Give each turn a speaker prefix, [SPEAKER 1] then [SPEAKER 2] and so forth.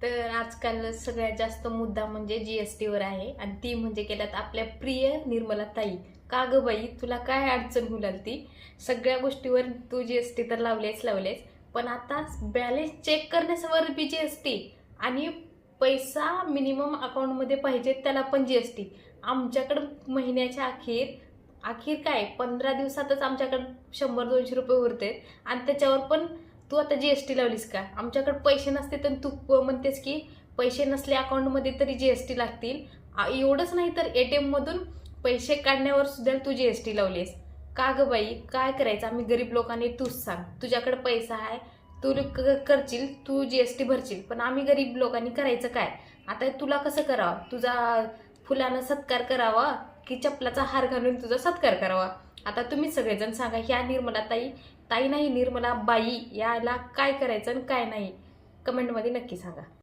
[SPEAKER 1] तर आजकाल सगळ्यात जास्त मुद्दा म्हणजे GST वर आहे आणि ती म्हणजे केल्यात आपल्या प्रिय निर्मला ताई. का ग बाई, तुला काय अडचण होऊ लागली? सगळ्या गोष्टीवर तू GST तर लावलेच, पण आता बॅलन्स चेक करण्यावर बी GST आणि पैसा मिनिमम अकाउंटमध्ये पाहिजे त्याला पण GST. आमच्याकडं महिन्याच्या अखेर काय 15 दिवसातच आमच्याकडे 100-200 रुपये उरते आणि त्याच्यावर पण तू आता GST लावलीस का? आमच्याकडे पैसे नसते तर तू म्हणतेस की पैसे नसले अकाउंटमध्ये तरी GST लागतील. एवढंच नाही तर ATM मधून पैसे काढण्यावर सुद्धा तू GST लावलीस. का ग बाई, काय करायचं? आम्ही गरीब लोकांनी तूच सांग. तुझ्याकडे पैसा आहे, तू करशील, तू GST भरशील, पण आम्ही गरीब लोकांनी करायचं काय? आता तुला कसं करावं? तुझा फुलानं सत्कार करावा की चपलाचा हार घालून तुझा सत्कार करावा? आता तुम्हीच सगळेजण सांगा. ह्या निर्मला ताई, ताई नाही निर्मला बाई, याला काय करायचं आणि काय नाही, कमेंटमध्ये नक्की सांगा.